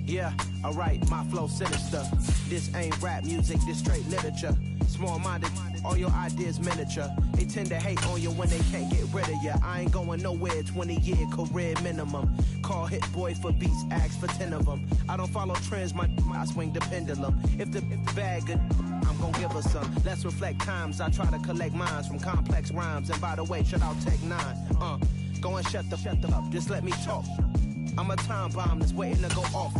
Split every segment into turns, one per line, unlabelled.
Yeah, alright, my flow sinister. This ain't rap music, this straight literature. Small-minded, all your ideas miniature. They tend to hate on you when they can't get rid of you. I ain't going nowhere, 20-year career minimum. Call Hit Boy for beats, ask for 10 of them. I don't follow trends, I swing the pendulum. If the bag good, I'm gonna give her some. Let's reflect times, I try to collect minds from complex rhymes. And by the way, shout out Tech 9. Go and shut the up, just let me talk. I'm a time bomb that's waiting to go off.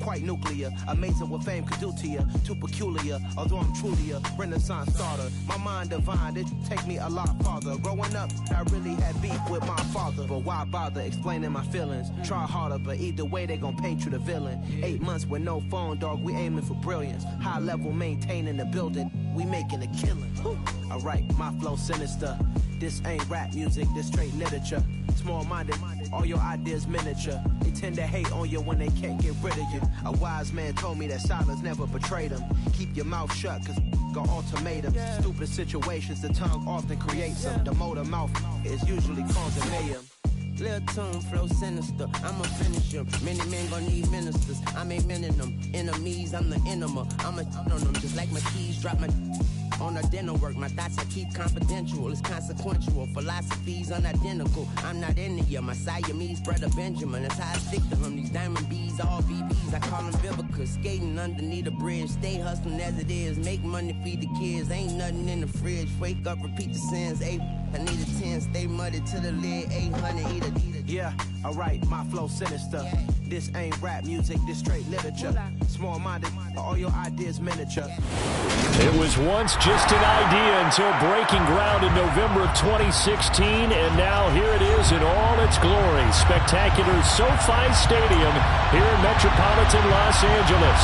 Quite nuclear, amazing what fame could do to you. Too peculiar, although I'm truly a renaissance starter. My mind divine, it take me a lot farther. Growing up, I really had beef with my father. But why bother explaining my feelings? Try harder, but either way they gon' paint you the villain. 8 months with no phone, dog, we aiming for brilliance. High level maintaining the building, we making a killing. Alright, my flow sinister. This ain't rap music, this straight literature. Small-minded, all your ideas miniature. They tend to hate on you when they can't get rid of you. A wise man told me that silence never betrayed him. Keep your mouth shut, cause got ultimatums. Stupid situations, the tongue often creates them. The motor mouth is usually causing mayhem.
Lil' tune, flow sinister, I'ma finish him. Many men gon' need ministers, I'm a men in them. Enemies, I'm the enema, I'ma on them. Just like my keys, drop my on a dinner work. My thoughts I keep confidential, it's consequential. Philosophies unidentical, I'm not in ya. My Siamese brother Benjamin, that's how I stick to him. These diamond bees, all BBs, I call them Vivica. Skating underneath a bridge, stay hustling as it is. Make money, feed the kids, ain't nothing in the fridge. Wake up, repeat the sins, I need a 10, stay muddy to the lid, 800, eat a.
Yeah, alright, my flow sinister. This ain't rap music, this straight literature. Small-minded, all your ideas miniature.
It was once just an idea until breaking ground in November of 2016, and now here it is in all its glory. Spectacular SoFi Stadium here in metropolitan Los Angeles.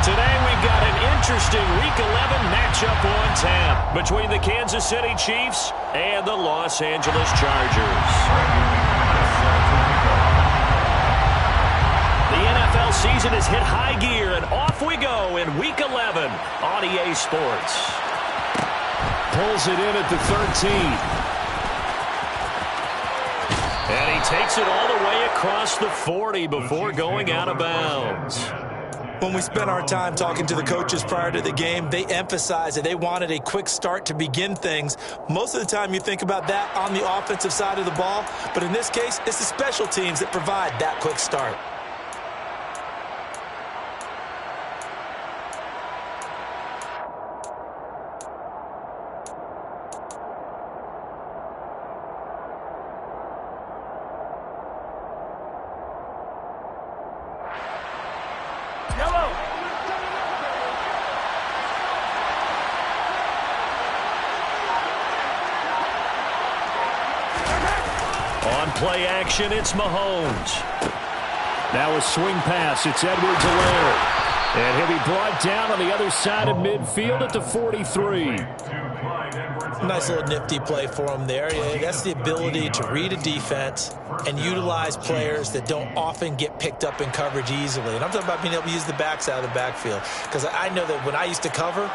Today we've got an interesting Week 11 matchup on tap between the Kansas City Chiefs and the Los Angeles Chargers. The NFL season has hit high gear, and off we go in Week 11 on EA Sports. Pulls it in at the 13. And he takes it all the way across the 40 before going out of bounds.
When we spent our time talking to the coaches prior to the game, they emphasized that they wanted a quick start to begin things. Most of the time you think about that on the offensive side of the ball, but in this case, it's the special teams that provide that quick start.
Play action, it's Mahomes. Now a swing pass, it's Edwards-Helaire. And he'll be brought down on the other side of midfield at the 43.
Nice little nifty play for him there. Yeah, that's the ability to read a defense and utilize players that don't often get picked up in coverage easily. And I'm talking about being able to use the backs out of the backfield. Because I know that when I used to cover,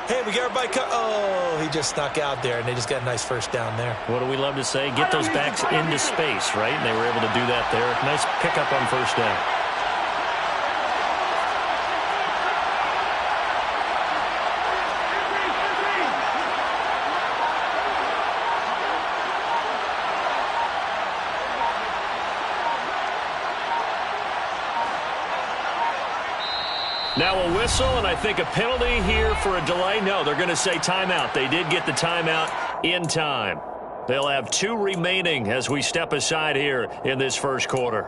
hey, we got everybody cut. Oh, he just snuck out there, and they just got a nice first down there.
What do we love to say? Get those backs into space, right? And they were able to do that there. Nice pickup on first down. Now a whistle, and I think a penalty here for a delay. No, they're going to say timeout. They did get the timeout in time. They'll have 2 remaining as we step aside here in this first quarter.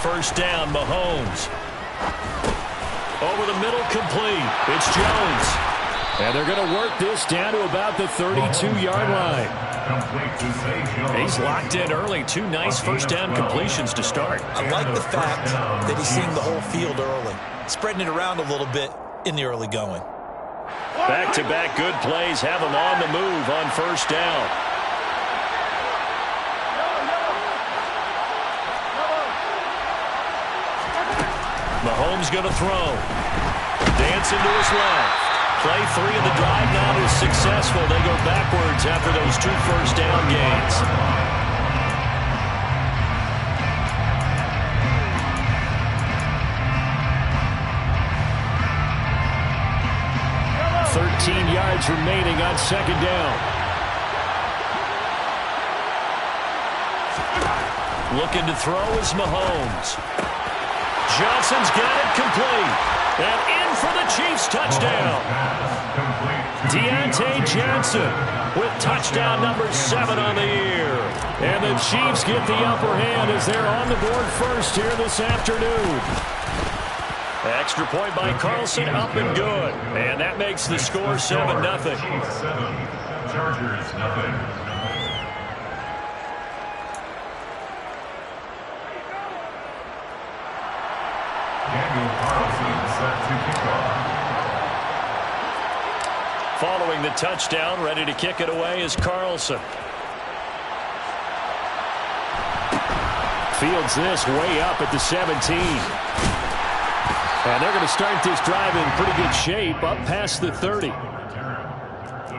First down, Mahomes. Over the middle, complete. It's Jones. And they're going to work this down to about the 32-yard line. He's locked in early. 2 nice first down completions to start.
I like the fact that he's seeing the whole field early, spreading it around a little bit in the early going.
Back-to-back good plays have him on the move on first down. Mahomes going to throw. Dancing to his left. Play 3 of the drive not as successful. They go backwards after those 2 first down gains. Yards remaining on second down. Looking to throw is Mahomes. Johnson's got it complete. And in for the Chiefs touchdown. Deontay Johnson with touchdown number 7 on the year. And the Chiefs get the upper hand as they're on the board first here this afternoon. Extra point by Carlson, up and good. And that makes the score 7-0.
Chargers, nothing. Daniel Carlson set to kick off.
Following the touchdown, ready to kick it away is Carlson. Fields this way up at the 17. And they're going to start this drive in pretty good shape, up past the 30.
The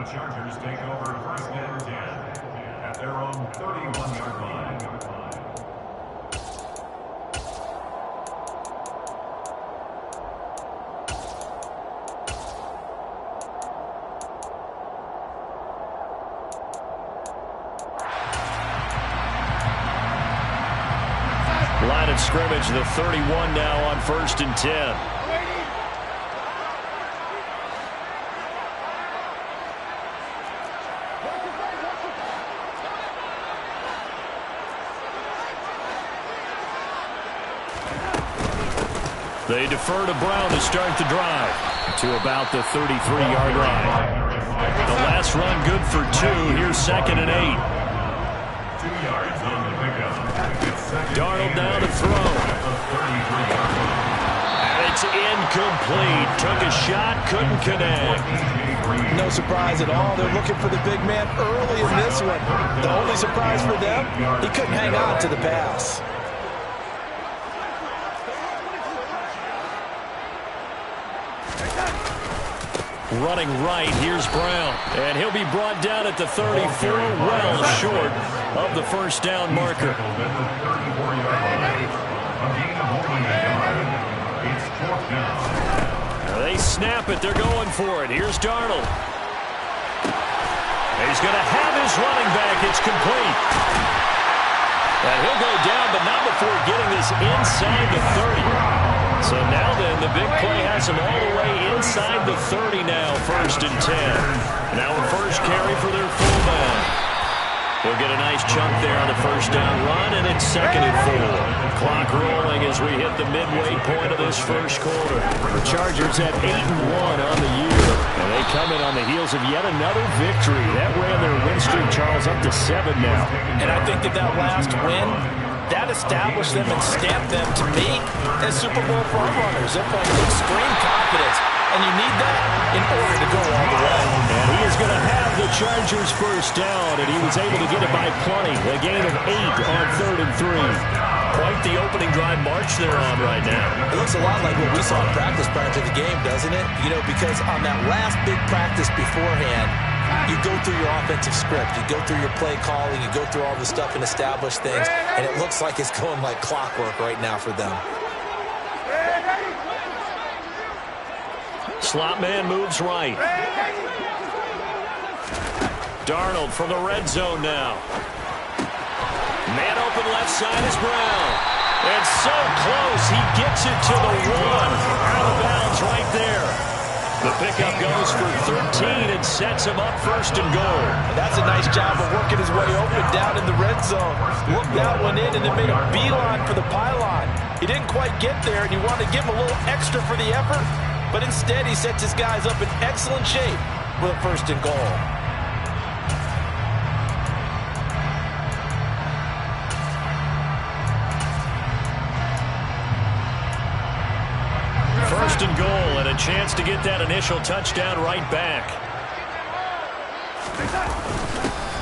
Chargers take over first and 10 at their own 31-yard line.
Line of scrimmage, the 31 now on first and 10. They defer to Brown to start the drive to about the 33-yard line. The last run good for 2. Here's second and 8.
2 yards on the pickup.
Darnold down to throw. And it's incomplete. Took a shot, couldn't connect.
No surprise at all. They're looking for the big man early in this one. The only surprise for them, he couldn't hang on to the pass.
Running right, here's Brown. And he'll be brought down at the 34, well short of the first down marker. They snap it, they're going for it. Here's Darnold. He's going to have his running back. It's complete. And he'll go down, but not before getting this inside the 30. So now then, the big play has him all the way inside the 30 now, first and 10. Now a first carry for their fullback. He'll get a nice chunk there on the first down run, and it's second and 4. Clock rolling as we hit the midway point of this first quarter. The Chargers have 8-1 on the year, and they come in on the heels of yet another victory. That ran their win streak, Charles, up to 7 now.
And I think that last win, that established them and stamped them to me as Super Bowl frontrunners. They're playing with extreme confidence, and you need that in order to go all the way.
And he is going to have the Chargers first down, and he was able to get it by plenty. A gain of 8 on 3rd and 3. Quite the opening drive march they're on right now.
It looks a lot like what we saw in practice prior to the game, doesn't it? You know, because on that last big practice beforehand, you go through your offensive script, you go through your play calling, you go through all the stuff and establish things, and it looks like it's going like clockwork right now for them.
Slot man moves right. Darnold from the red zone now. Man open left side is Brown. And so close, he gets it to the 1. Out of bounds right there. The pickup goes for 13 and sets him up first and goal.
That's a nice job of working his way open down in the red zone. Looked that one in and then made a beeline for the pylon. He didn't quite get there, and you want to give him a little extra for the effort, but instead he sets his guys up in excellent shape with a first and goal.
First and goal, and a chance to get that initial touchdown right back.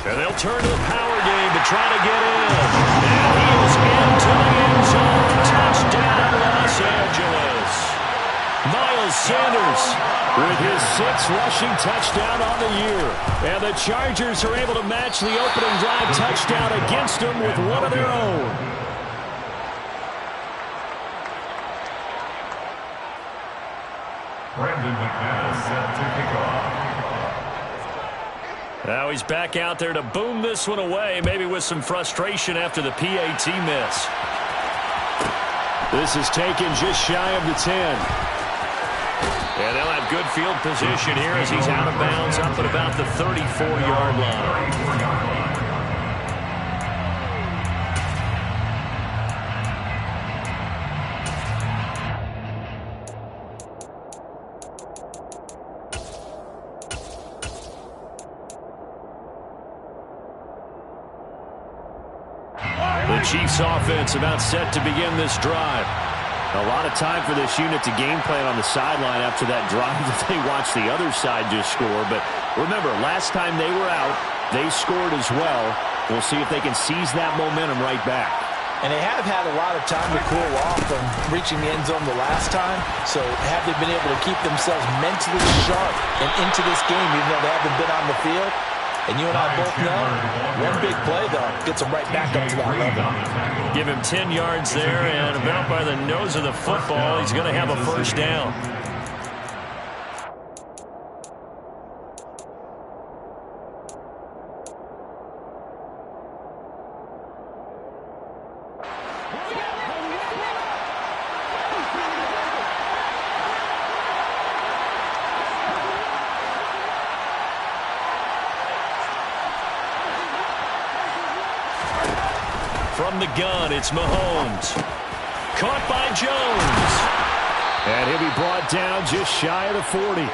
And they'll turn to the power game to try to get in. And he is into the end zone. Touchdown, Los Angeles. Miles Sanders with his 6th rushing touchdown on the year. And the Chargers are able to match the opening drive touchdown against them with one of their own.
Brandon McManus set to kick off.
Now he's back out there to boom this one away, maybe with some frustration after the PAT miss. This is taken just shy of the 10. And they'll have good field position here as he's out of bounds up at about the 34-yard line. The Chiefs offense about set to begin this drive. A lot of time for this unit to game plan on the sideline after that drive that they watched the other side just score. But remember, last time they were out, they scored as well. We'll see if they can seize that momentum right back.
And they have had a lot of time to cool off from reaching the end zone the last time. So have they been able to keep themselves mentally sharp and into this game even though they haven't been on the field? And you and I both know, one big play, though, gets them right back up to that level.
Give him 10 yards there, and about by the nose of the football, he's going to have a first down. From the gun, it's Mahomes. Caught by Jones. And he'll be brought down just shy of the 40.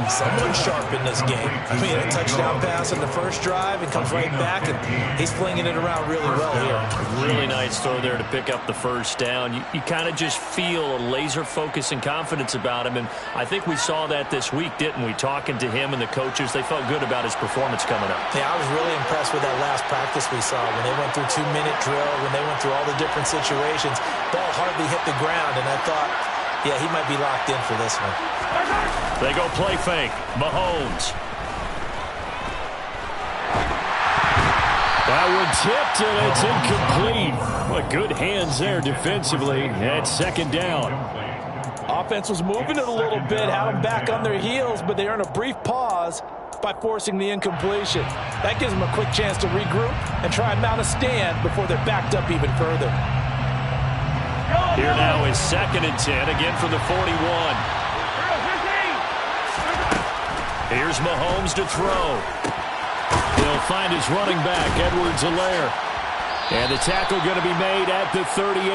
Someone sharp in this game. I mean, a touchdown pass in the first drive and comes right back, and he's flinging it around really well here.
Really nice throw there to pick up the first down. You kind of just feel a laser focus and confidence about him, and I think we saw that this week, didn't we? Talking to him and the coaches, they felt good about his performance coming up.
Yeah, I was really impressed with that last practice we saw when they went through 2-minute drill, when they went through all the different situations. Ball hardly hit the ground, and I thought, yeah, he might be locked in for this one.
They go play fake. Mahomes. That one tipped, and it's incomplete. But good hands there defensively at second down.
Offense was moving it a little bit, had them back on their heels, but they earned a brief pause by forcing the incompletion. That gives them a quick chance to regroup and try and mount a stand before they're backed up even further.
Here now is 2nd and 10, again from the 41. Here's Mahomes to throw. He'll find his running back, Edwards-Helaire. And the tackle going to be made at the 38.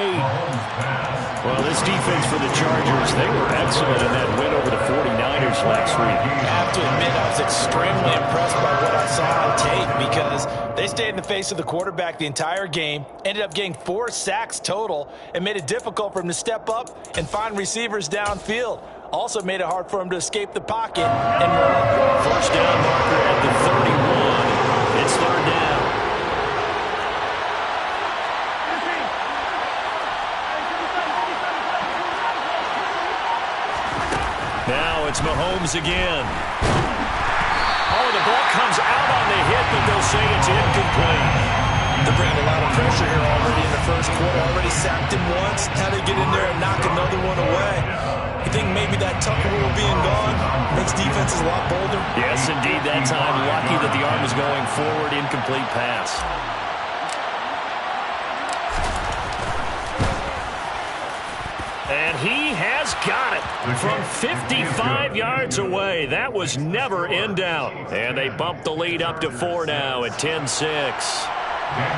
Well, this defense for the Chargers, they were excellent in that win over the 49ers last week.
I have to admit, I was extremely impressed by what I saw on tape because they stayed in the face of the quarterback the entire game, ended up getting 4 sacks total, and made it difficult for him to step up and find receivers downfield. Also made it hard for him to escape the pocket and run.
First down marker at the 31. It's 3rd down. Now it's Mahomes again. Oh, the ball comes out on the hit, but they'll say it's incomplete.
They're bringing a lot of pressure here already in the first quarter. Already sacked him once. How to get in there and knock another one away. You think maybe that Tucker rule being gone makes defenses a lot bolder?
Yes, indeed. That time, lucky that the arm was going forward. Incomplete pass. And he has got it from 55 yards away. That was never in doubt. And they bump the lead up to 4 now at 10-6.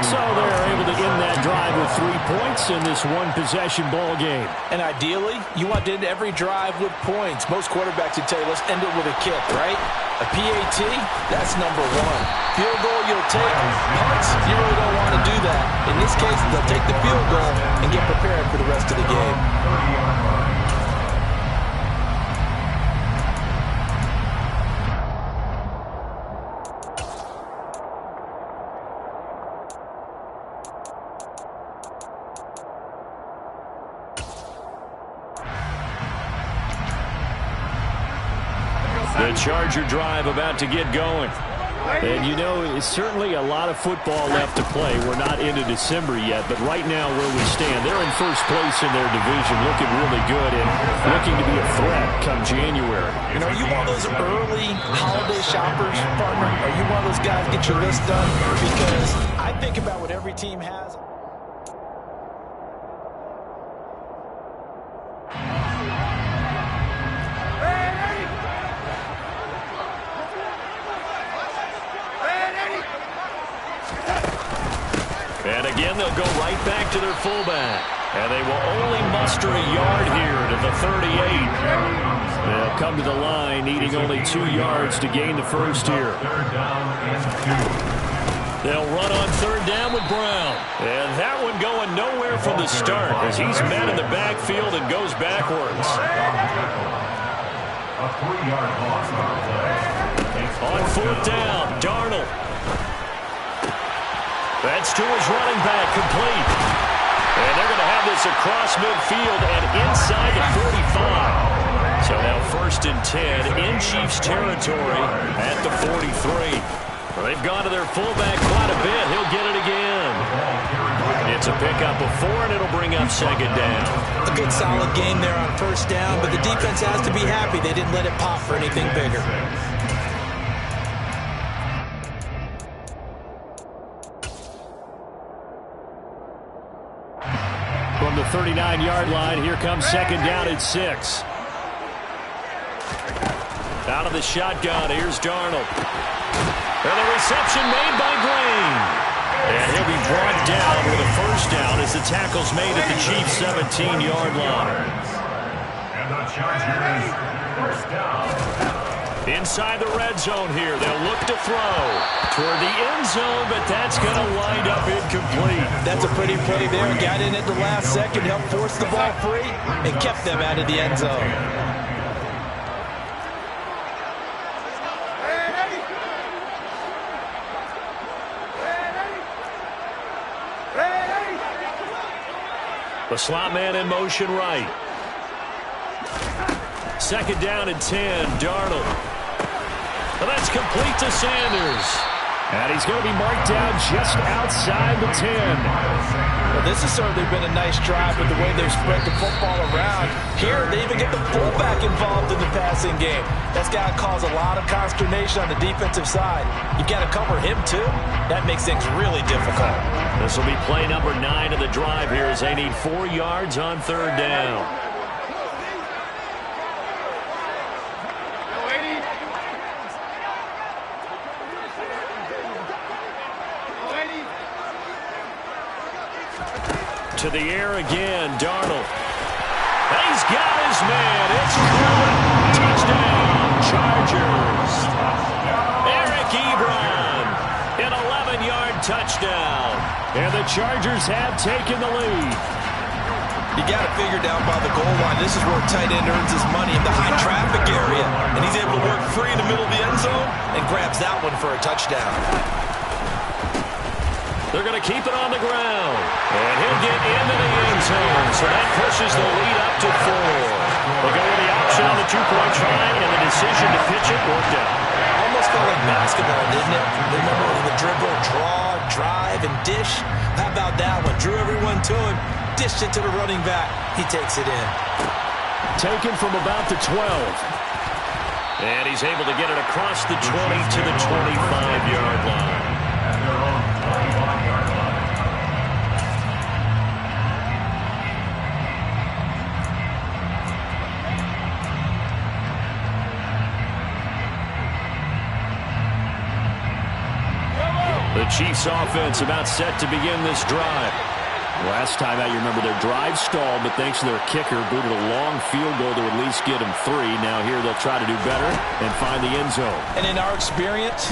So they're able to end that drive with 3 points in this one-possession ball game.
And ideally, you want to end every drive with points. Most quarterbacks would tell you, let's end it with a kick, right? A PAT, that's number 1. Field goal, you'll take. Punts, you really don't want to do that. In this case, they'll take the field goal and get prepared for the rest of the game.
the Charger drive about to get going. And you know, it's certainly a lot of football left to play. We're not into December yet, but right now where we stand, they're in first place in their division, looking really good and looking to be a threat come January.
You know, are you one of those early holiday shoppers, partner? Are you one of those guys get your list done? Because I think about what every team has.
And again, they'll go right back to their fullback. And they will only muster a yard here to the 38. They'll come to the line, needing only 2 yards to gain the first here. They'll run on third down with Brown. And that one going nowhere from the start as he's met in the backfield and goes backwards.
A 3-yard loss on the play.
On fourth down, Darnold. That's to his running back, complete. And they're going to have this across midfield and inside the 45. So now 1st and 10 in Chiefs territory at the 43. Well, they've gone to their fullback quite a bit. He'll get it again. It's a pickup of 4, and it'll bring up 2nd down.
A good solid game there on 1st down, but the defense has to be happy they didn't let it pop for anything bigger.
From the 39-yard line, here comes 2nd down and 6. Out of the shotgun, here's Darnold. And the reception made by Green. And he'll be brought down with a 1st down as the tackle's made at the Chiefs' 17-yard line.
And the Chargers, 1st down.
Inside the red zone here, they'll look to throw toward the end zone, but that's going to wind up incomplete.
That's a pretty play there. Got in at the last second, helped force the ball free, and kept them out of the end zone.
The slot man in motion right. 2nd down and 10, Darnold. And that's complete to Sanders. And he's going to be marked down just outside the 10.
Well, this has certainly been a nice drive with the way they've spread the football around. Here, they even get the fullback involved in the passing game. That's got to cause a lot of consternation on the defensive side. You've got to cover him, too. That makes things really difficult.
This will be play number 9 of the drive here as they need 4 yards on 3rd down. To the air again, Darnold. He's got his man. It's caught. Touchdown, Chargers. Eric Ebron, an 11-yard touchdown. And the Chargers have taken the lead.
You got to figure down by the goal line. This is where a tight end earns his money in the high traffic area. And he's able to work free in the middle of the end zone and grabs that one for a touchdown.
They're going to keep it on the ground. And he'll get into the end zone. So that pushes the lead up to 4. They'll go with the option on the 2-point try, and the decision to pitch it worked out.
Almost felt like basketball, didn't it? Remember the dribble, draw, drive, and dish? How about that one? Drew everyone to him, dished it to the running back. He takes it in.
Taken from about the 12. And he's able to get it across the 20 to the 25-yard line. The Chiefs offense about set to begin this drive. Last time out, you remember their drive stalled, but thanks to their kicker, booted a long field goal to at least get them 3. Now here they'll try to do better and find the end zone.
And in our experience,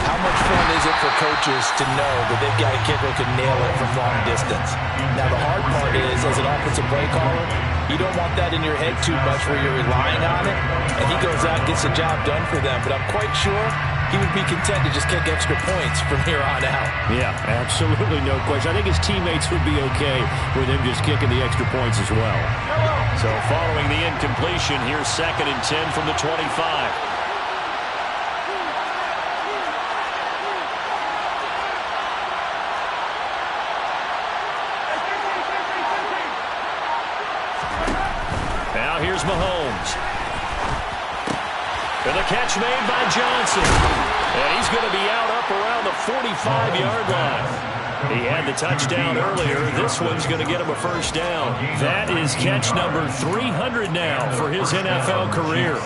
how much fun is it for coaches to know that they've got a kicker who can nail it from long distance? Now the hard part is, as an offensive play caller, you don't want that in your head too much where you're relying on it, and he goes out and gets the job done for them. But I'm quite sure he would be content to just kick extra points from here on out.
Yeah, absolutely no question. I think his teammates would be okay with him just kicking the extra points as well. So following the incompletion, here's 2nd and 10 from the 25. Now here's Mahomes. And the catch made by Johnson. And he's going to be out up around the 45-yard line. He had the touchdown earlier. This one's going to get him a first down. That is catch number 300 now for his NFL career.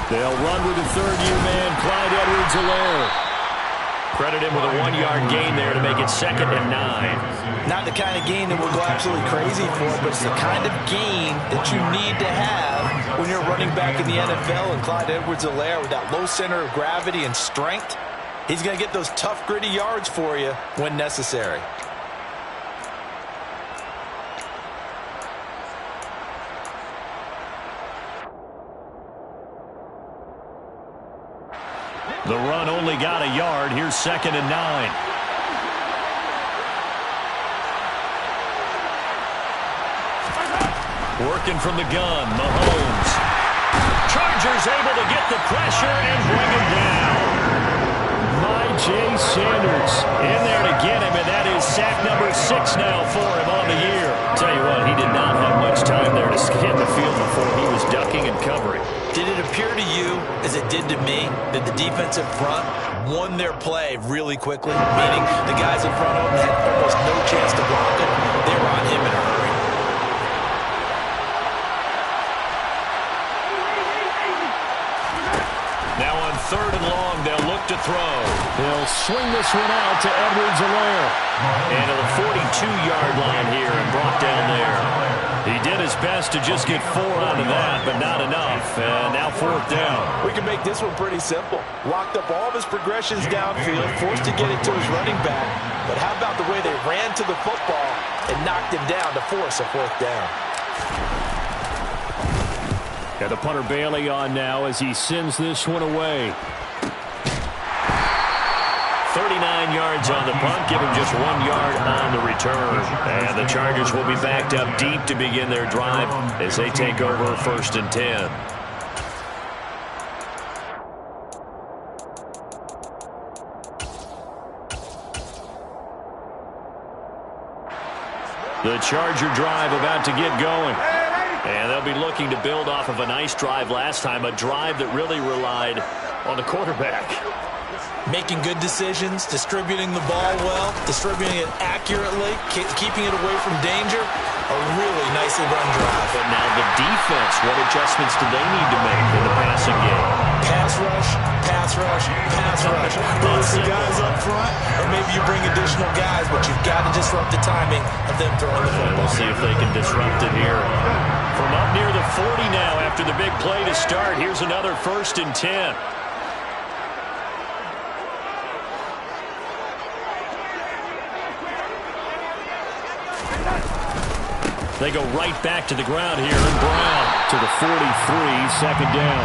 They'll run with the third-year man, Clyde Edwards-Helaire. Credit him with a 1-yard gain there to make it 2nd and 9.
Not the kind of gain that we'll go absolutely crazy for, but it's the kind of gain that you need to have when you're running back in the NFL. And Clyde Edwards-Helaire, with that low center of gravity and strength, he's going to get those tough, gritty yards for you when necessary.
The run only got a yard. Here's 2nd and 9. Working from the gun, Mahomes. Chargers able to get the pressure and bring him down. Jay Sanders in there to get him, and that is sack number 6 now for him on the year. Tell you what, he did not have much time there to get in the field before he was ducking and covering.
Did it appear to you, as it did to me, that the defensive front won their play really quickly? Meaning the guys in front of them had almost no chance to block it. They were on him in a hurry.
Now on 3rd and long, they'll look to throw. They'll swing this one out to Edwards-Helaire. And to the 42-yard line here and brought down there. He did his best to just get 4 out of that, but not enough. And now 4th down.
We can make this one pretty simple. Locked up all of his progressions downfield, forced to get it to his running back. But how about the way they ran to the football and knocked him down to force a 4th down?
Got the punter Bailey on now as he sends this one away. 39 yards on the punt, give him just 1 yard on the return. And the Chargers will be backed up deep to begin their drive as they take over 1st and 10. The Charger drive about to get going. And they'll be looking to build off of a nice drive last time, a drive that really relied on the quarterback.
Making good decisions, distributing the ball well, distributing it accurately, keeping it away from danger. A really nicely run drive.
But now the defense, what adjustments do they need to make in the passing game?
Pass rush, pass rush, pass rush. Bring some guys up front, or maybe you bring additional guys, but you've got to disrupt the timing of them throwing the football.
We'll see if they can disrupt it here. From up near the 40 now after the big play to start, here's another 1st and 10. They go right back to the ground here, and Brown to the 43, 2nd down.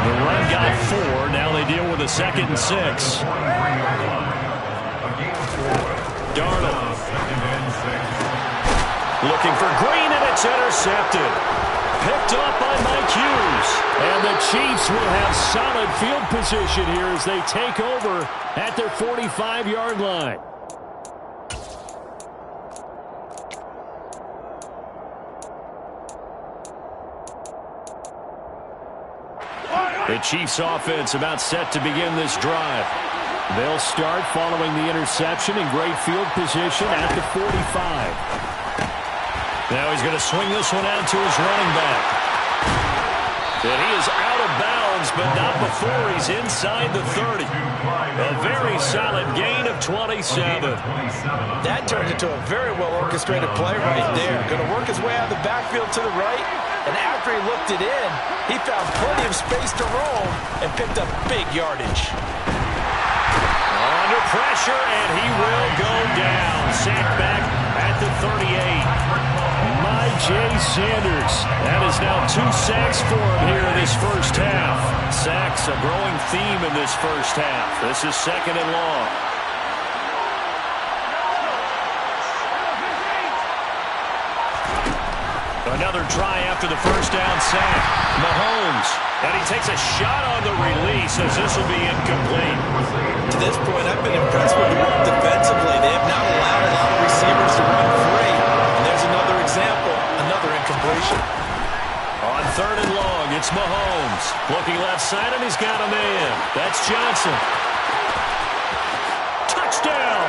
The run got 4. Now they deal with a 2nd and 6. Darnold looking for Green, and it's intercepted. Picked up by Mike Hughes. And the Chiefs will have solid field position here as they take over at their 45-yard line. The Chiefs offense about set to begin this drive. They'll start following the interception in great field position at the 45. Now he's going to swing this one out to his running back. And he is out of bounds, but not before he's inside the 30. A very solid gain of 27.
That turned into a very well-orchestrated play right there. Going to work his way out of the backfield to the right. And after he looked it in, he found plenty of space to roam and picked up big yardage.
Under pressure, and he will go down. Sacked back at the 38. Jay Sanders. That is now 2 sacks for him here in this first half. Sacks, a growing theme in this first half. This is 2nd and long. Another try after the first down sack. Mahomes. And he takes a shot on the release as this will be incomplete.
To this point, I've been impressed with the work defensively. They have not allowed a lot of receivers to run free. And there's another example, another incompletion.
On 3rd and long, it's Mahomes. Looking left side, and he's got a man. That's Johnson. Touchdown!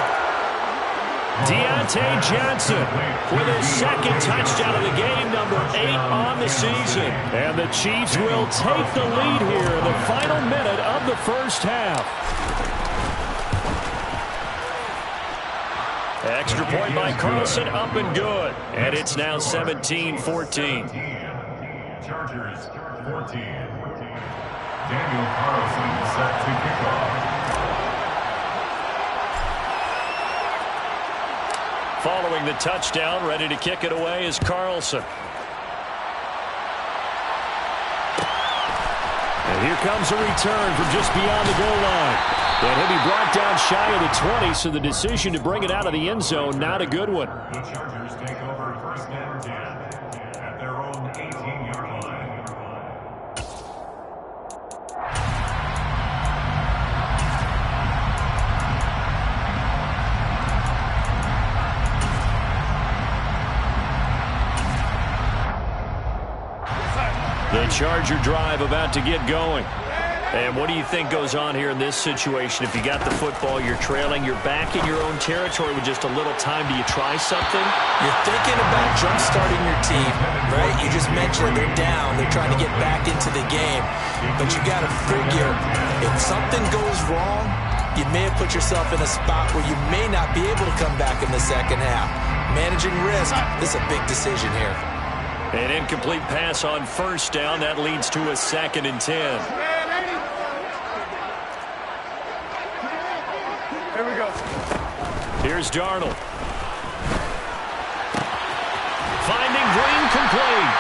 Deontay Johnson with his 2nd touchdown of the game, number 8 on the season. And the Chiefs will take the lead here in the final minute of the first half. Extra point by Carlson, up and good. And it's now 17-14.
Chargers 14. Daniel Carlson set to kick off.
Following the touchdown, ready to kick it away is Carlson. And here comes a return from just beyond the goal line. And he'll be brought down shy of the 20, so the decision to bring it out of the end zone, not a good one.
The Chargers take over 1st and 10 at their own 18-yard line.
The Charger drive about to get going. And what do you think goes on here in this situation? If you got the football, you're trailing, you're back in your own territory with just a little time. Do you try something?
You're thinking about jump-starting your team, right? You just mentioned they're down. They're trying to get back into the game. But you got to figure, if something goes wrong, you may have put yourself in a spot where you may not be able to come back in the second half. Managing risk, this is a big decision here.
An incomplete pass on 1st down. That leads to a 2nd and 10.
Here we go.
Here's Darnold. Finding Green complete.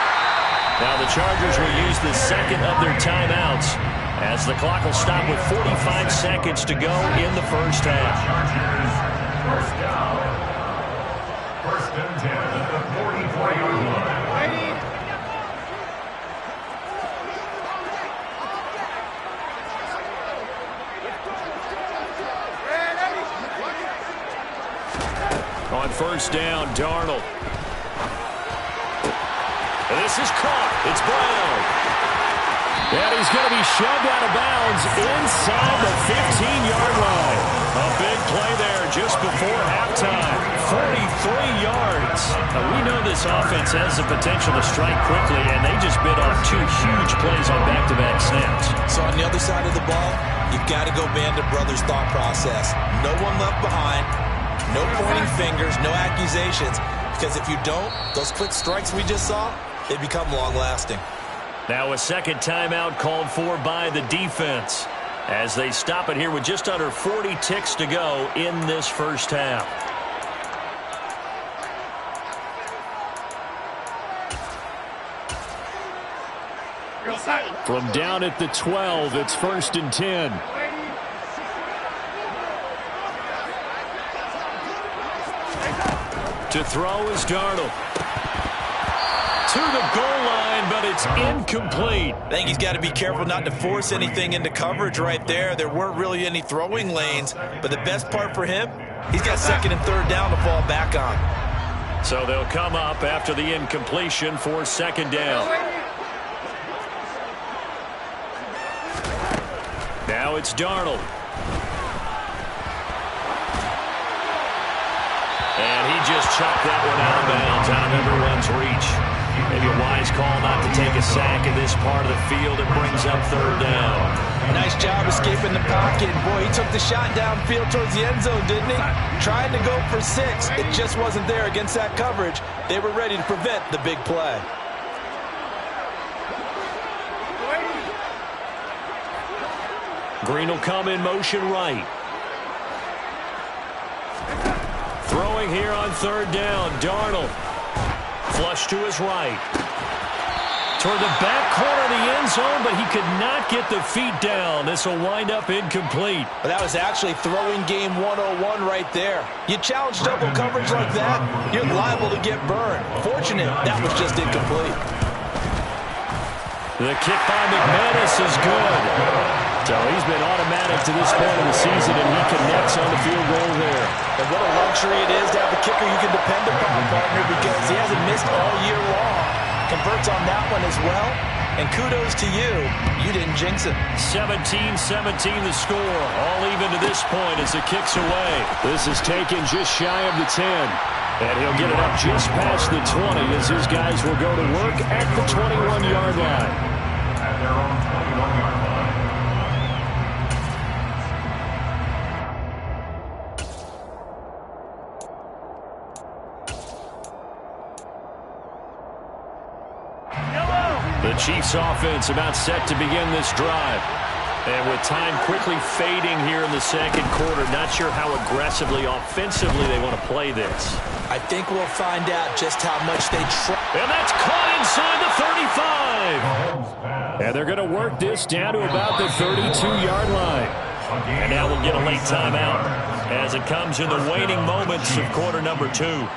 Now the Chargers will use the 2nd of their timeouts as the clock will stop with 45 seconds to go in the first half.
Chargers 1st down. 1st and 10 at the 44-yard line.
On 1st down, Darnold. And this is caught. It's Brown. And he's going to be shoved out of bounds inside the 15-yard line. A big play there just before halftime. 43 yards. Now, we know this offense has the potential to strike quickly, and they just bit off 2 huge plays on back-to-back snaps.
So on the other side of the ball, you've got to go Band of Brothers thought process. No one left behind. No pointing fingers, no accusations, because if you don't, those quick strikes we just saw, they become long-lasting.
Now a 2nd timeout called for by the defense as they stop it here with just under 40 ticks to go in this first half. From down at the 12, it's 1st and 10. To throw is Darnold. To the goal line, but it's incomplete.
I think he's got to be careful not to force anything into coverage right there. There weren't really any throwing lanes, but the best part for him, he's got 2nd and 3rd down to fall back on.
So they'll come up after the incompletion for 2nd down. Now it's Darnold. And he just chopped that one out of bounds, out of everyone's reach. Maybe a wise call not to take a sack in this part of the field. It brings up 3rd down.
Nice job escaping the pocket. Boy, he took the shot downfield towards the end zone, didn't he? Trying to go for 6. It just wasn't there against that coverage. They were ready to prevent the big play.
Green will come in motion right. Throwing here on 3rd down, Darnold. Flush to his right. Toward the back corner of the end zone, but he could not get the feet down. This will wind up incomplete.
But that was actually throwing game 101 right there. You challenge double coverage like that, you're liable to get burned. Fortunate, that was just incomplete.
The kick by McManus is good. So he's been automatic to this point of the season, and he connects on the field goal there.
And what a luxury it is to have a kicker you can depend upon, partner, because he hasn't missed all year long. Converts on that one as well. And kudos to you. You didn't jinx it.
17-17 the score. All even to this point as the kick's away. This is taken just shy of the 10. And he'll get it up just past the 20 as his guys will go to work at the 21-yard line.
At their own 21-yard line.
The Chiefs offense about set to begin this drive. And with time quickly fading here in the second quarter, not sure how aggressively, offensively they want to play this.
I think we'll find out just how much they try.
And that's caught inside the 35. And they're going to work this down to about the 32-yard line. And now we'll get a late timeout as it comes in the waning moments of quarter number 2.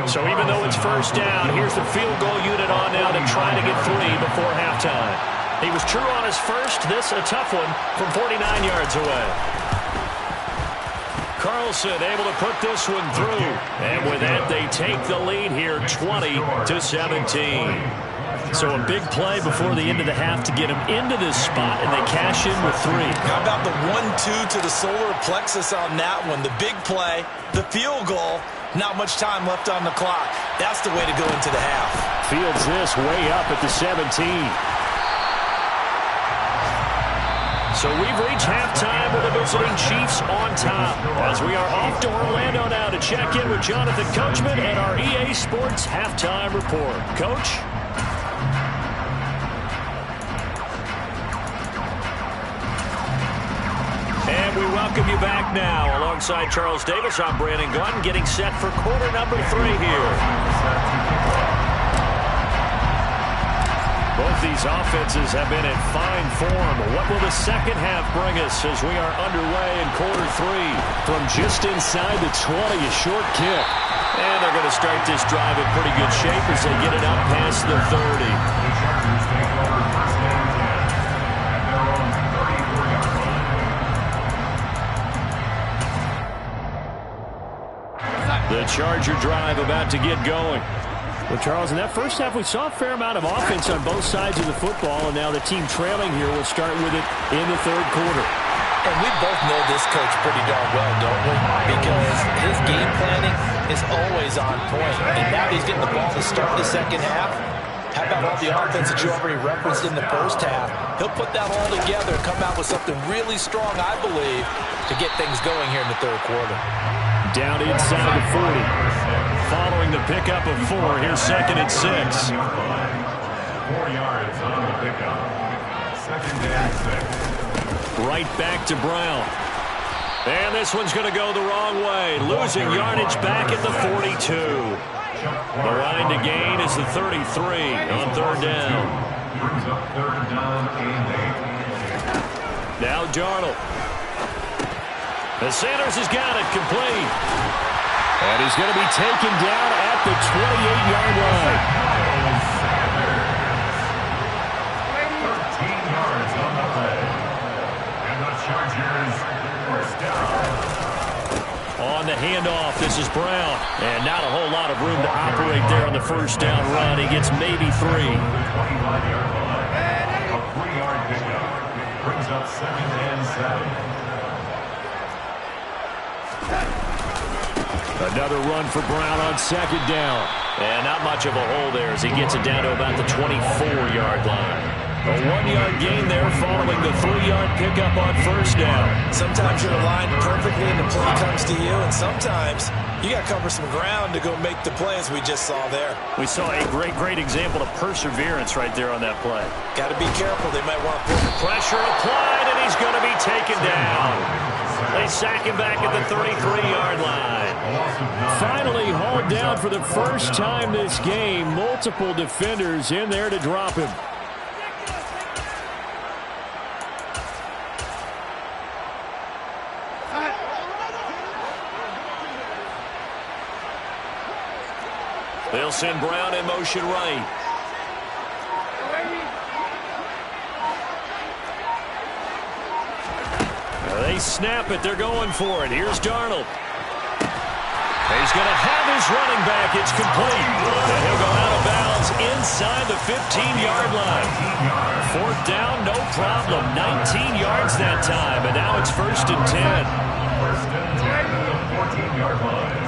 So even though it's first down, here's the field goal unit on now to try to get 3 before halftime. He was true on his first. This a tough one from 49 yards away. Carlson able to put this one through. And with that, they take the lead here 20-17. So a big play before the end of the half to get him into this spot, and they cash in with 3.
How about the 1-2 to the solar plexus on that one? The big play, the field goal. Not much time left on the clock. That's the way to go into the half.
Fields this way up at the 17. So we've reached halftime with the visiting Chiefs on top. As we are off to Orlando now to check in with Jonathan Coachman and our EA Sports Halftime Report. Coach? And we welcome you back now. Alongside Charles Davis, I'm Brandon Gutton, getting set for quarter number 3 here. Both these offenses have been in fine form. What will the second half bring us as we are underway in quarter 3? From just inside the 20, a short kick. And they're going to start this drive in pretty good shape as they get it up past the 30.
The Chargers take over first and 10 at their own 34-yard line.
The Charger drive about to get going. Well, Charles, in that first half, we saw a fair amount of offense on both sides of the football, and now the team trailing here will start with it in the third quarter.
And we both know this coach pretty darn well, don't we? Because his game planning is always on point. And now he's getting the ball to start the second half. How about all the offense that you already referenced in the first half? He'll put that all together and come out with something really strong, I believe, to get things going here in the third quarter.
Down inside the 40. Following the pickup of 4, here's second and 6.
4 yards on the pickup. Second and 6.
Right back to Brown. And this one's going to go the wrong way. Losing yardage back at the 42. The line to gain is the 33 on third down.
Brings up third down and 8.
Now Darnold. And Sanders has got it complete. And he's going to be taken down at the 28-yard line.
13 yards on the play. And the Chargers first down.
On the handoff, this is Brown. And not a whole lot of room to operate there on the first down run. He gets maybe 3.
25-yard line. A 3-yard pickup. Brings up second and 7.
Another run for Brown on second down. And not much of a hole there as he gets it down to about the 24-yard line. A 1-yard gain there following the 3-yard pickup on first down.
Sometimes you're aligned perfectly and the play comes to you, and sometimes you got to cover some ground to go make the play as we just saw there.
We saw a great example of perseverance right there on that play.
Got to be careful. They might want to put
pressure applied, and he he's going to be taken down. They sack him back at the 33-yard line. Finally hauled down for the first time this game. Multiple defenders in there to drop him. They'll send Brown in motion right. They snap it. They're going for it. Here's Darnold. He's going to have his running back. It's complete. And he'll go out of bounds inside the 15-yard line. Fourth down, no problem. 19 yards that time. And now it's 1st and 10.
1st and 10 at the 14-yard line.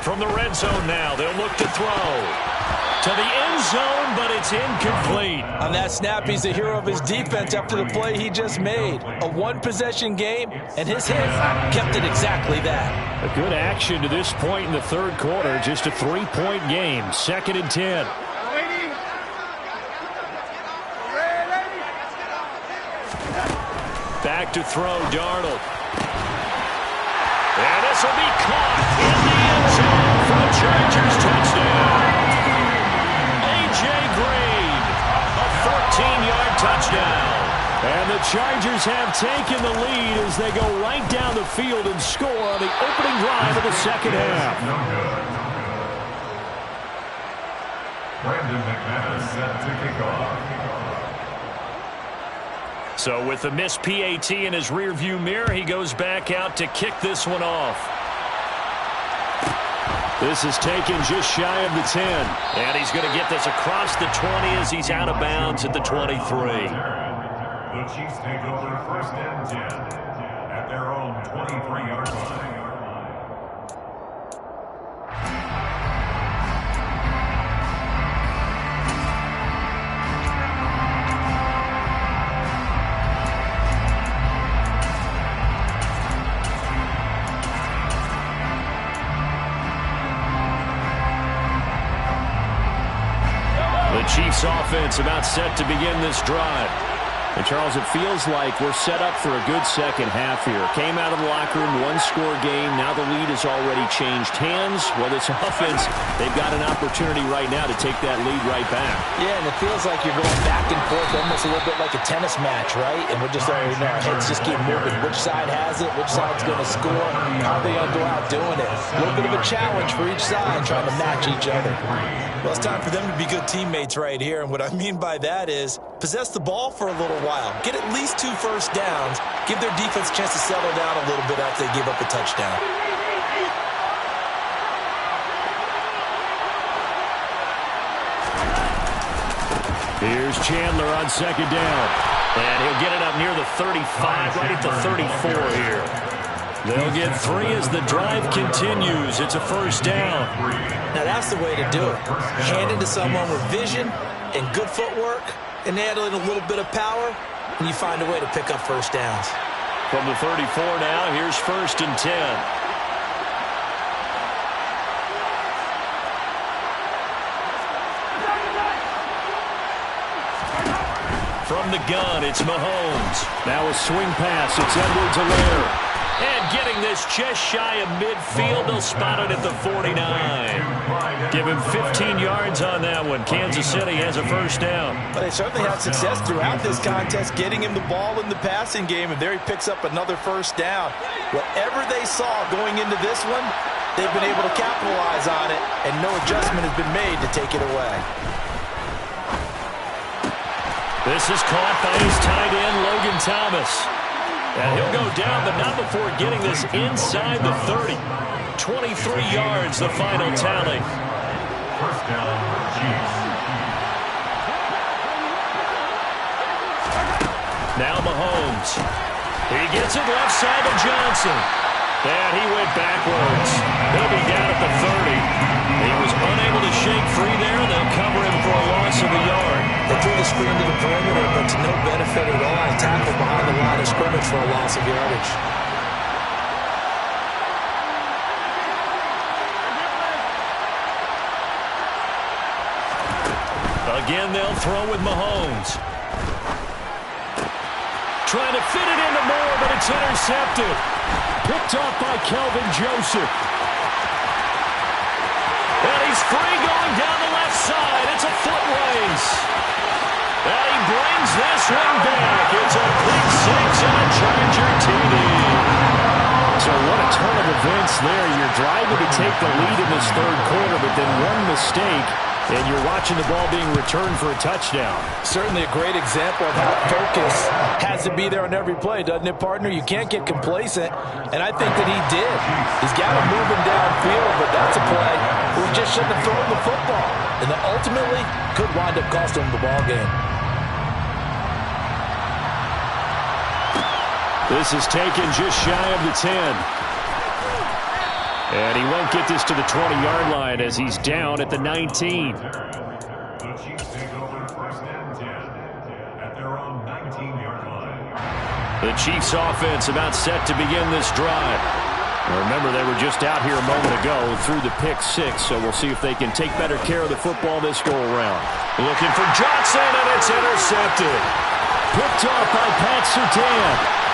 From the red zone now, they'll look to throw. To the end zone, but it's incomplete.
On that snap, he's the hero of his defense after the play he just made. A one-possession game, and his hit kept it exactly that.
A good action to this point in the third quarter. Just a 3-point game. 2nd and 10. Back to throw, Darnold. And this will be caught in the end zone for the Chargers touchdown. A.J. Green, a 14-yard touchdown. And the Chargers have taken the lead as they go right down the field and score on the opening drive of the second half.
Brandon McManus set to kick off.
So with the missed PAT in his rearview mirror, he goes back out to kick this one off. This is taken just shy of the 10. And he's going to get this across the 20 as he's out of bounds at the 23.
The Chiefs take over 1st and 10 at their own 23-yard line.
Chiefs offense about set to begin this drive. And Charles, it feels like we're set up for a good second half here. Came out of the locker room, one-score game. Now the lead has already changed hands. Whether it's offense, they've got an opportunity right now to take that lead right back.
Yeah, and it feels like you're going back and forth almost a little bit like a tennis match, right? And we're just already our heads just keep moving. Which side has it? Which side's going to score? How are they going to go out doing it? A little bit of a challenge for each side trying to match each other. Well, it's time for them to be good teammates right here. And what I mean by that is possess the ball for a little while. Get at least 2 first downs. Give their defense a chance to settle down a little bit after they give up a touchdown.
Here's Chandler on 2nd down. And he'll get it up near the 35, right at the 34 here. They'll get 3 as the drive continues. It's a 1st down.
Now that's the way to do it. Hand it to someone with vision and good footwork and add in a little bit of power, and you find a way to pick up first downs.
From the 34 now, here's 1st and 10. From the gun, it's Mahomes. Now a swing pass. It's Edwards-Helaire. And getting this just shy of midfield, they'll spot it at the 49. Give him 15 yards on that one. Kansas City has a 1st down.
But they certainly had success throughout this contest, getting him the ball in the passing game, and there he picks up another 1st down. Whatever they saw going into this one, they've been able to capitalize on it, and no adjustment has been made to take it away.
This is caught by his tight end, Logan Thomas. And he'll go down, but not before getting this inside the 30. 23 yards, the final tally.
1st down, Chiefs.
Now Mahomes. He gets it left side to Johnson. And he went backwards. He'll be down at the 30. He was unable to shake free there. They'll cover him for a loss of a yard.
They threw the screen to the perimeter, but to no benefit at all. And tackled behind the line of scrimmage for a loss of yardage.
Again, they'll throw with Mahomes. Trying to fit it into Moore, but it's intercepted. Picked off by Kelvin Joseph. And he's free going down the left side. It's a foot race. And he brings this one back. It's a pick six and a Charger TD. So what a turn of events there. You're driving to take the lead in this third quarter, but then one mistake, and you're watching the ball being returned for a touchdown.
Certainly a great example of how focus has to be there on every play, doesn't it, partner? You can't get complacent, and I think that he did. He's got to move him downfield, but that's a play where he just shouldn't have thrown the football, and that ultimately could wind up costing him the ball game.
This is taken just shy of the 10. And he won't get this to the 20-yard line as he's down at the 19.
The Chiefs take over first and 10 at their own 19-yard line.
The Chiefs offense about set to begin this drive. Remember, they were just out here a moment ago through the pick six, so we'll see if they can take better care of the football this go-around. Looking for Johnson, and it's intercepted. Picked off by Pat Surtain.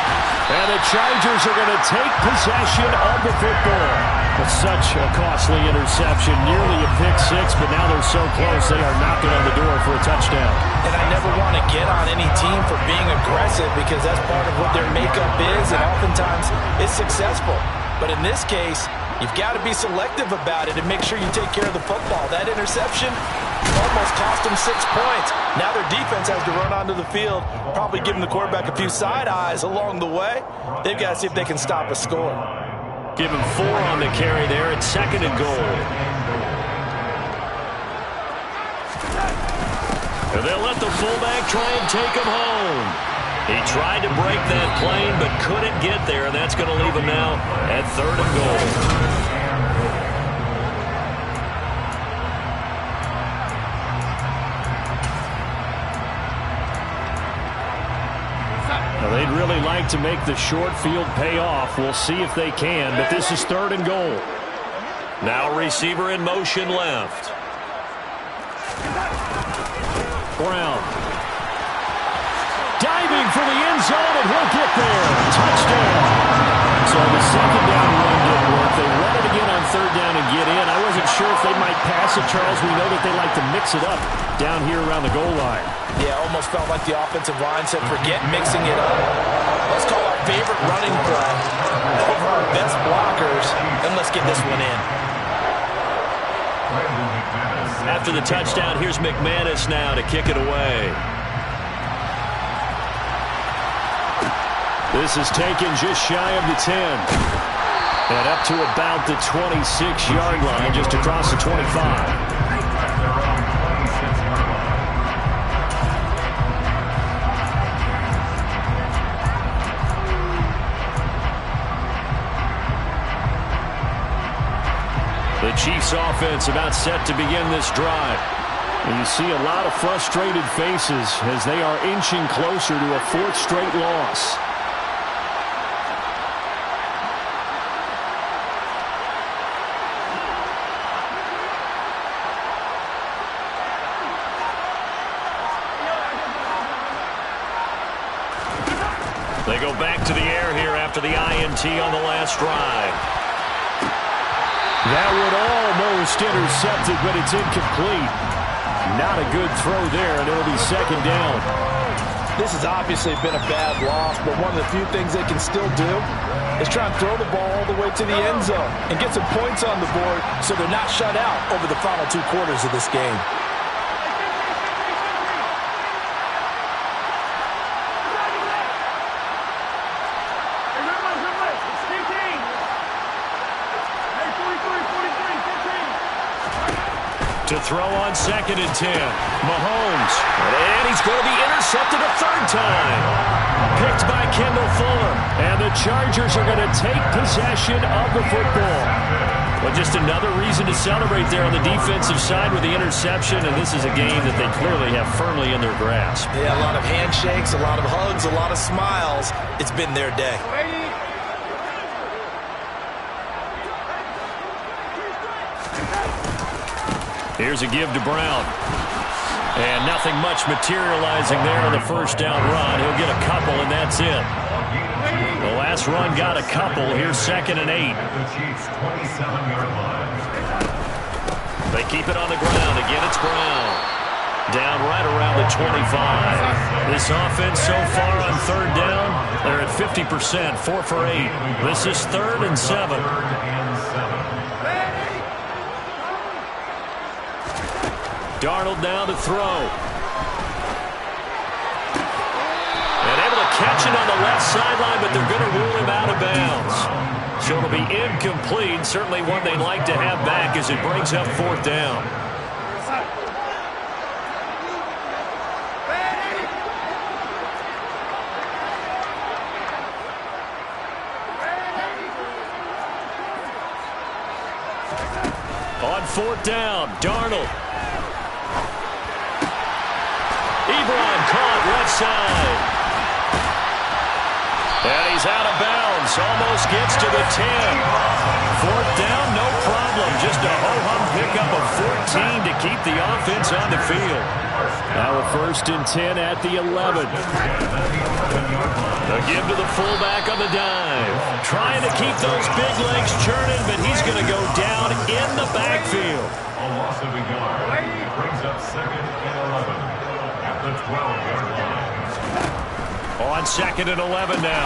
And the Chargers are going to take possession of the football. It's such a costly interception, nearly a pick six, but now they're so close they are knocking on the door for a touchdown.
And I never want to get on any team for being aggressive because that's part of what their makeup is, and oftentimes it's successful. But in this case, you've got to be selective about it and make sure you take care of the football. That interception almost cost them 6 points. Now their defense has to run onto the field, probably giving the quarterback a few side eyes along the way. They've got to see if they can stop a score.
Give him 4 on the carry there at second and goal. And they'll let the fullback try and take him home. He tried to break that plane but couldn't get there, and that's going to leave him now at third and goal. They'd really like to make the short field pay off. We'll see if they can, but this is third and goal. Now receiver in motion left. Brown. Diving for the end zone, and he'll get there. Touchdown. So the second down run didn't work. They run it again on third down and get in. I wasn't sure if they might pass it, Charles. We know that they like to mix it up down here around the goal line.
Yeah, almost felt like the offensive line said, forget mixing it up. Let's call our favorite running play over our best blockers, and let's get this one in.
After the touchdown, here's McManus now to kick it away. This is taken just shy of the 10. And up to about the 26-yard line, just across the 25. The Chiefs offense about set to begin this drive. And you see a lot of frustrated faces as they are inching closer to a 4th straight loss. They go back to the air here after the INT on the last drive. That would almost intercept it, but it's incomplete. Not a good throw there, and it'll be second down.
This has obviously been a bad loss, but one of the few things they can still do is try and throw the ball all the way to the end zone and get some points on the board so they're not shut out over the final 2 quarters of this game.
To throw on second and 10. Mahomes. And he's going to be intercepted a third time. Picked by Kendall Fuller. And the Chargers are going to take possession of the football. Well, just another reason to celebrate there on the defensive side with the interception. And this is a game that they clearly have firmly in their grasp.
Yeah, a lot of handshakes, a lot of hugs, a lot of smiles. It's been their day.
Here's a give to Brown. And nothing much materializing there on the first down run. He'll get a couple, and that's it. The last run got a couple. Here's 2nd and 8.
The Chiefs' 27-yard line.
They keep it on the ground. Again, it's Brown. Down right around the 25. This offense so far on 3rd down, they're at 50%, 4 for 8. This is 3rd and 7. Darnold now to throw. And able to catch it on the left sideline, but they're going to rule him out of bounds. So it'll be incomplete. Certainly one they'd like to have back as it brings up 4th down. On 4th down, Darnold. Ebron caught left side. And he's out of bounds. Almost gets to the 10. 4th down, no problem. Just a ho-hum pickup of 14 to keep the offense on the field. Now a 1st and 10 at the 11. The give to the fullback on the dive. Trying to keep those big legs churning, but he's going to go down in the backfield.
A loss of a yard. Brings up 2nd and 11. The 12-yard line.
On 2nd and 11 now.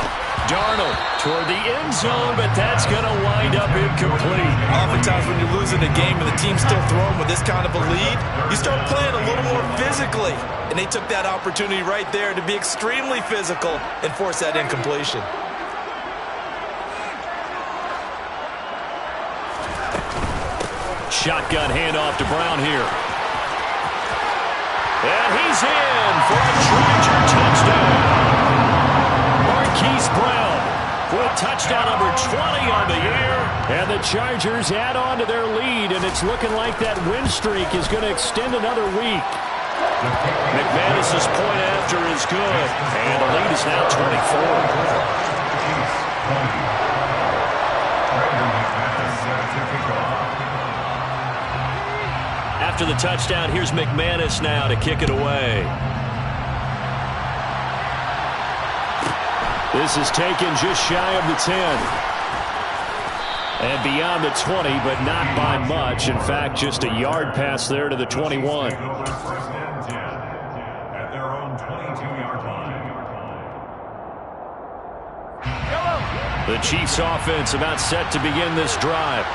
Darnold toward the end zone, but that's going to wind up incomplete.
Oftentimes when you're losing a game and the team's still throwing with this kind of a lead, you start playing a little more physically. And they took that opportunity right there to be extremely physical and force that incompletion.
Shotgun handoff to Brown here. And he's in for a Charger touchdown. Marquise Brown with touchdown number 20 on the year. And the Chargers add on to their lead, and it's looking like that win streak is going to extend another week. McManus's point after is good, and the lead is now 24. After the touchdown, here's McManus now to kick it away. This is taken just shy of the 10. And beyond the 20, but not by much. In fact, just a yard pass there to the 21.
At their own 22-yard line.
The Chiefs offense about set to begin this drive.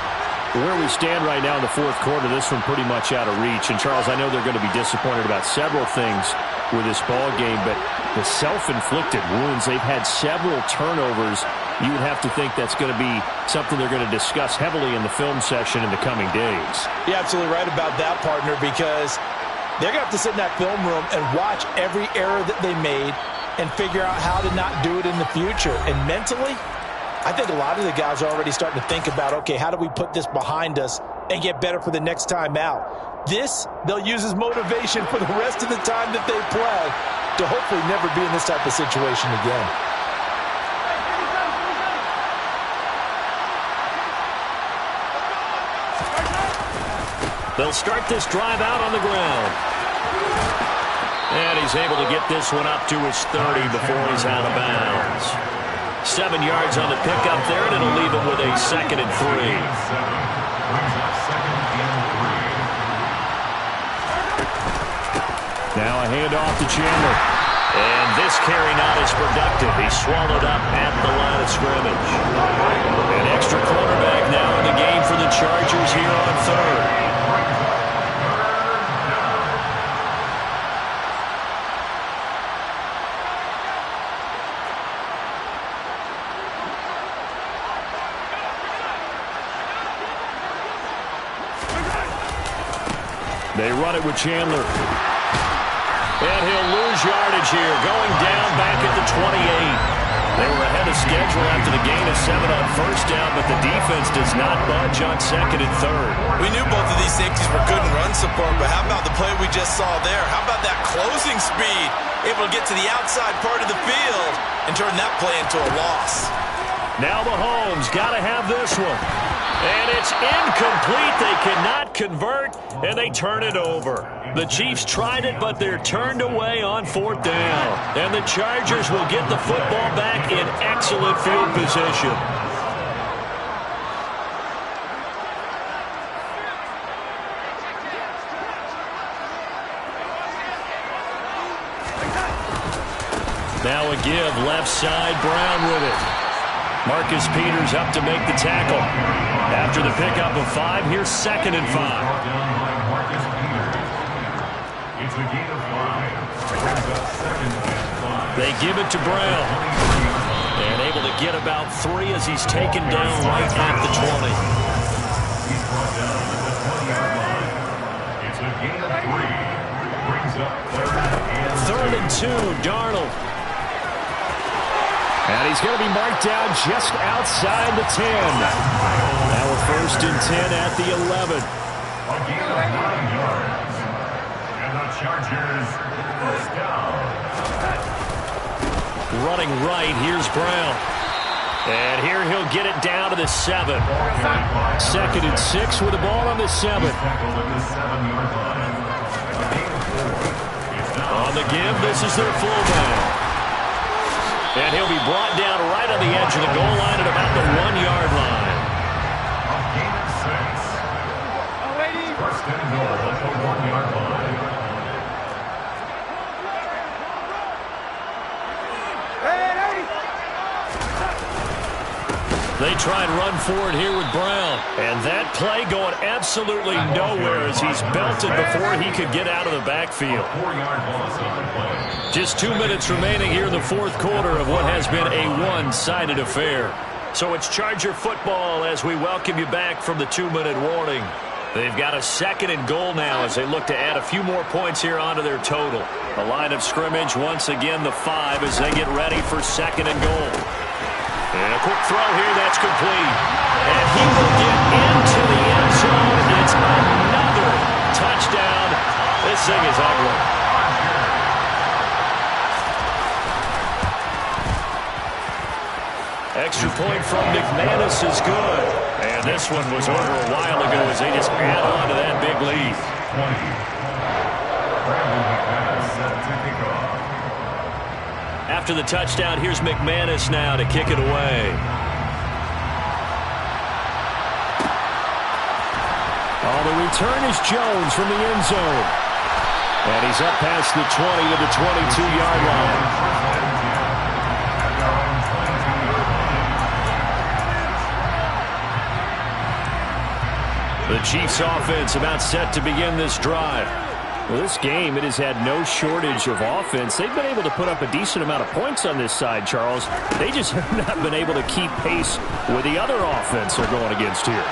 Where we stand right now in the 4th quarter, this one pretty much out of reach. And, Charles, I know they're going to be disappointed about several things with this ball game, but the self-inflicted wounds, they've had several turnovers. You would have to think that's going to be something they're going to discuss heavily in the film session in the coming days.
You're absolutely right about that, partner, because they're going to have to sit in that film room and watch every error that they made and figure out how to not do it in the future. And mentally, I think a lot of the guys are already starting to think about, okay, how do we put this behind us and get better for the next time out? This, they'll use as motivation for the rest of the time that they play to hopefully never be in this type of situation again.
They'll start this drive out on the ground. And he's able to get this one up to his 30 before he's out of bounds. 7 yards on the pickup there, and it'll leave him with a 2nd and 3. Now a handoff to Chandler. And this carry not as productive. He's swallowed up at the line of scrimmage. An extra quarterback now in the game for the Chargers here on 3rd. They run it with Chandler. And he'll lose yardage here, going down back at the 28. They were ahead of schedule after the gain of 7 on 1st down, but the defense does not budge on 2nd and 3rd.
We knew both of these safeties were good in run support, but how about the play we just saw there? How about that closing speed? Able to get to the outside part of the field and turn that play into a loss.
Now Mahomes got to have this one. And it's incomplete. They cannot convert, and they turn it over. The Chiefs tried it, but they're turned away on 4th down. And the Chargers will get the football back in excellent field position. Now a give, left side, Brown with it. Marcus Peters up to make the tackle. After the pickup of 5, here's 2nd and 5.
It's a gain of 5.
They give it to Brown. And able to get about 3 as he's taken down right at the 20.
He's brought down at the 20-yard line. It's a gain of 3. Brings up
3rd and 2, Darnold. And he's going to be marked down just outside the 10. Now a 1st and 10 at the 11.
a gain of 9 yards. And the Chargers first down.
Running right, here's Brown. And here he'll get it down to the 7. 2nd and 6 with the ball on the 7.
Tackled at the 7-yard line.
On the give, this is their fullback. And he'll be brought down right on the edge of the goal line at about the 1-yard line.
A gain of 6. First and goal at the 1-yard line.
They try and run forward here with Brown. And that play going absolutely nowhere as he's belted before he could get out of the backfield.
4-yard loss on the play.
Just 2 minutes remaining here in the 4th quarter of what has been a one-sided affair. So it's Charger football as we welcome you back from the 2-minute warning. They've got a 2nd and goal now as they look to add a few more points here onto their total. The line of scrimmage once again the 5 as they get ready for 2nd and goal. And a quick throw here, that's complete. And he will get into the end zone. It's another touchdown. This thing is ugly. Extra point from McManus is good. And this one was over a while ago as they just add on to that big lead.
20. Brandon McManus set to kick off.
After the touchdown, here's McManus now to kick it away. Oh, the return is Jones from the end zone. And he's up past the 20 to the 22-yard line. The Chiefs offense about set to begin this drive. Well, this game, it has had no shortage of offense. They've been able to put up a decent amount of points on this side, Charles. They just have not been able to keep pace with the other offense they're going against here.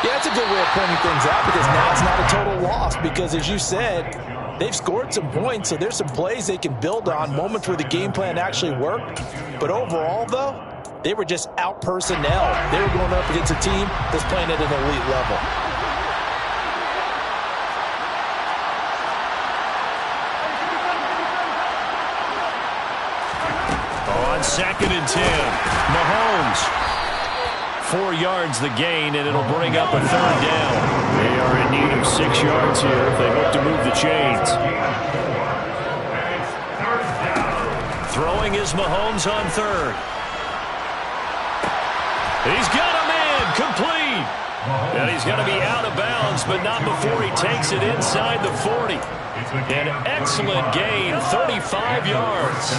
Yeah, that's a good way of pointing things out because now it's not a total loss because, as you said, they've scored some points, so there's some plays they can build on, moments where the game plan actually worked. But overall, though, they were just out-personnel. They were going up against a team that's playing at an elite level.
On 2nd and 10, Mahomes. 4 yards the gain, and it'll bring up a 3rd down. They are in need of 6 yards here if they hope to move the chains. Throwing is Mahomes on 3rd. He's got a man, complete. And he's going to be out of bounds, but not before he takes it inside the 40. An excellent gain, 35 yards.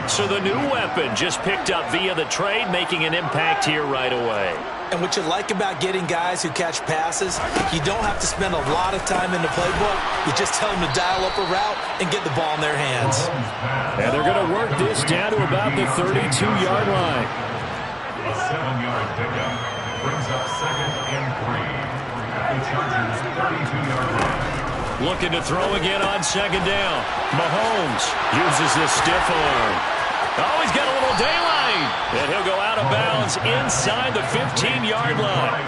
So the new weapon just picked up via the trade, making an impact here right away.
And what you like about getting guys who catch passes, you don't have to spend a lot of time in the playbook. You just tell them to dial up a route and get the ball in their hands.
And they're going to work this down to about the 32-yard line.
A 7-yard pickup brings up 2nd and 3 at the Chargers' 32-yard line.
Looking to throw again on 2nd down. Mahomes uses the stiff arm. Oh, he's got a little daylight. And he'll go out of bounds inside the 15-yard line.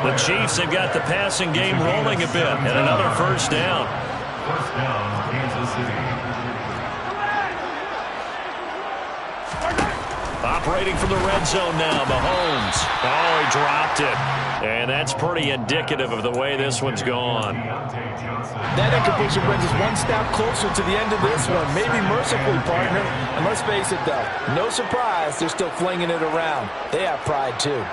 The Chiefs have got the passing game rolling a bit. And another 1st down.
First down, Kansas City. Operating
from the red zone now, Mahomes. Oh, he dropped it. And that's pretty indicative of the way this one's gone.
That incompletion brings us one step closer to the end of this one. Maybe mercifully, partner. And let's face it, though, no surprise they're still flinging it around. They have pride, too.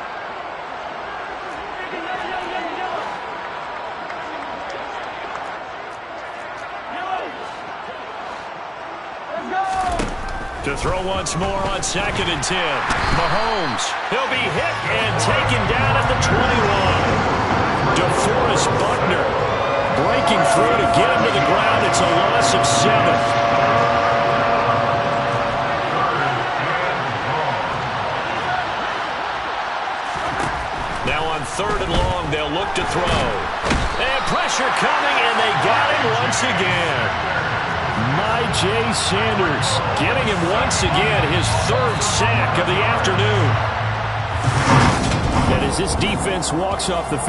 To throw once more on 2nd and 10. Mahomes, he'll be hit and taken down at the 21. DeForest Buckner breaking through to get him to the ground. It's a loss of 7. Now on 3rd and long, they'll look to throw. And pressure coming, and they got him once again. Jay Sanders getting him once again his 3rd sack of the afternoon. And as this defense walks off the field,